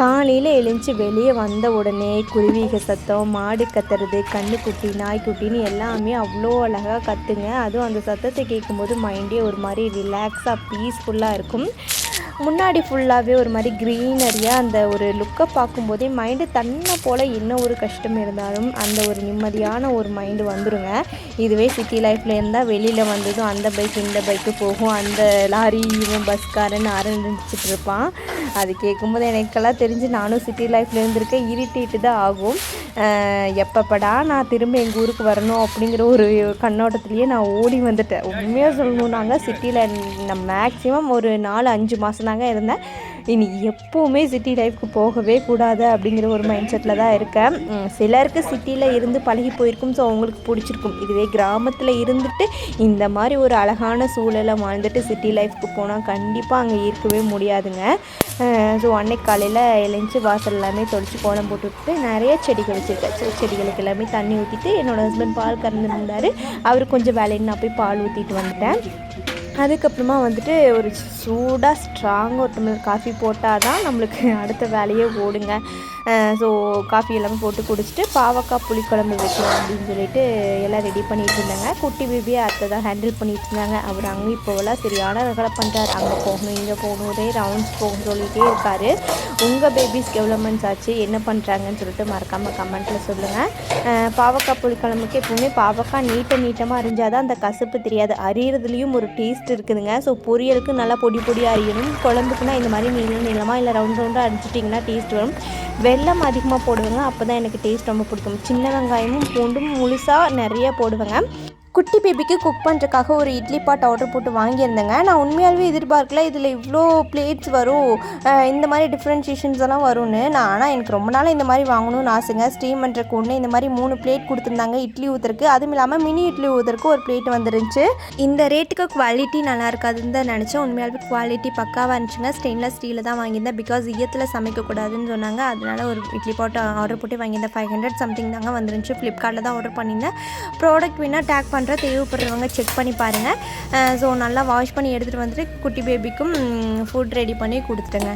காலையில் எழுந்துச்சி வெளியே வந்த உடனே குருவிக சத்தம், மாடு கத்துறது, கன்றுக்குட்டி, நாய்க்குட்டின்னு எல்லாமே அவ்வளோ அழகாக கத்துங்க. அதுவும் அந்த சத்தத்தை கேட்கும்போது மைண்டே ஒரு மாதிரி ரிலாக்ஸாக பீஸ்ஃபுல்லாக இருக்கும். முன்னாடி ஃபுல்லாகவே ஒரு மாதிரி க்ரீனரியாக அந்த ஒரு லுக்கை பார்க்கும்போதே மைண்டு தன்னை போல் என்ன ஒரு கஷ்டம் இருந்தாலும் அந்த ஒரு நிம்மதியான ஒரு மைண்டு வந்துடுங்க. இதுவே சிட்டி லைஃப்பில் இருந்தால் வெளியில் வந்ததும் அந்த பைக் இந்த பைக்கு போகும், அந்த லாரி இவன் பஸ்காரன்னு ஆரம்பிச்சுட்டு இருப்பான். அது கேட்கும்போது எனக்கெல்லாம் தெரிஞ்சு நானும் சிட்டி லைஃப்பில் இருந்திருக்கேன். இரிட்டேட்டு தான் ஆகும். எப்பப்படா நான் திரும்ப எங்கள் ஊருக்கு வரணும் அப்படிங்கிற ஒரு கண்ணோட்டத்துலேயே நான் ஓடி வந்துட்டேன். உண்மையாக சொல்லணும், நாங்கள் சிட்டியில் நான் மேக்ஸிமம் ஒரு 4-5 மாதம் தாங்க இருந்தேன். இனி எப்போவுமே சிட்டி லைஃப்க்கு போகவே கூடாது அப்படிங்கிற ஒரு மைண்ட் செட்டில் தான் இருக்கேன். சிலருக்கு சிட்டியில் இருந்து பழகி போயிருக்கும், ஸோ அவங்களுக்கு பிடிச்சிருக்கும். இதுவே கிராமத்தில் இருந்துட்டு இந்த மாதிரி ஒரு அழகான சூழலை வாழ்ந்துட்டு சிட்டி லைஃப்க்கு போனால் கண்டிப்பாக அங்கே இருக்கவே முடியாதுங்க. ஸோ அன்னைக்கு காலையில் எழுந்துச்சி வாசல் எல்லாமே தொளிச்சு கோலம் போட்டுவிட்டு நிறைய செடிகள் வச்சுருக்கேன். செடிகளுக்கு எல்லாமே தண்ணி ஊற்றிட்டு என்னோடய ஹஸ்பண்ட் பால் கறந்துருந்தார். அவர் கொஞ்சம் வேலைன்னு நான் போய் பால் ஊற்றிட்டு வந்துட்டேன். அதுக்கப்புறமா வந்துட்டு ஒரு சூடாக ஸ்ட்ராங்காக ஒரு டம்ளர் காஃபி போட்டால் தான் நம்மளுக்கு அடுத்த வேலையே ஓடுங்க. ஸோ காஃபி எல்லாமே போட்டு குடிச்சிட்டு பாவக்காய் புளிக்குழம்பு வைக்கலாம் அப்படின்னு சொல்லிட்டு எல்லாம் ரெடி பண்ணிகிட்டு இருந்தாங்க. குட்டி பேபியை அத்தை தான் ஹேண்டில் பண்ணிகிட்டு இருந்தாங்க. அவர் அங்கே இப்போவெல்லாம் சரியான ரகலை பண்ணுறாரு. அங்கே போகணும் இங்கே போகணும், ஒரே ரவுண்ட்ஸ் போகணும்னு சொல்லிகிட்டே இருக்கார். உங்கள் பேபிஸ்க்கு எவ்வளோ மந்த்ஸ் ஆச்சு, என்ன பண்ணுறாங்கன்னு சொல்லிட்டு மறக்காமல் கமெண்ட்டில் சொல்லுங்கள். பாவக்காய் புளிக்குழம்புக்கு எப்போவுமே பாவக்காய் நீட்டமாக அரிஞ்சால் தான் அந்த கசப்பு தெரியாது. அரியறதுலேயும் ஒரு டேஸ்ட் இருக்குதுங்க. ஸோ பொரியலுக்கு நல்லா பொடியாக அரியணும். குழம்புக்குன்னா இந்த மாதிரி நீளமாக இல்லை ரவுண்டாக அரிஞ்சிட்டிங்கன்னா டேஸ்ட் வரும். வெல்லம் அதிகமாக போடுவேங்க, அப்போ தான் எனக்கு டேஸ்ட் ரொம்ப பிடிக்கும். சின்ன வெங்காயமும் பூண்டும் முழுசாக நிறைய போடுவேங்க. குட்டி பேபிக்கு குக் பண்ணுறதுக்காக ஒரு இட்லி பாட் ஆர்டர் போட்டு வாங்கியிருந்தேங்க. நான் உண்மையாகவே எதிர்பார்க்கல இதில் இவ்வளோ பிளேட்ஸ் வரும், இந்த மாதிரி டிஃப்ரென்ஷியேஷன்ஸ் எல்லாம் வரும்னு. ஆனால் எனக்கு ரொம்ப நாள் இந்த மாதிரி வாங்கணும்னு ஆசைங்க. ஸ்டீம் பண்ணுறக்கு ஒன்று இந்த மாதிரி 3 பிளேட் கொடுத்துருந்தாங்க இட்லி ஊற்றுறக்கு. அதுவும் இல்லாமல் மினி இட்லி ஊற்றுறக்கு ஒரு பிளேட் வந்துருந்துச்சு. இந்த ரேட்டுக்கு குவாலிட்டி நல்லா இருக்காதுன்னு தான் நினச்சேன். உண்மையாகவே குவாலிட்டி பக்காவாக இருந்துச்சுங்க. ஸ்டெயின்லெஸ் ஸ்டீலில் தான் வாங்கியிருந்தேன். பிகாஸ் ஈயத்தில் சமைக்கக்கூடாதுன்னு சொன்னாங்க. அதனால் ஒரு இட்லி பாட் ஆர்டர் போட்டு வாங்கியிருந்தேன். 500 சம்திங் தாங்க வந்துருந்துச்சு. ஃப்ளிப்கார்ட்டில் தான் ஆர்டர் பண்ணியிருந்தேன். ப்ராடக்ட் வேணால் டேக் தேவைப்படுறவங்க செக் பண்ணி பாருங்கள். ஸோ நல்லா வாஷ் பண்ணி எடுத்துகிட்டு வந்துட்டு குட்டி பேபிக்கும் ஃபுட் ரெடி பண்ணி கொடுத்துட்டேங்க.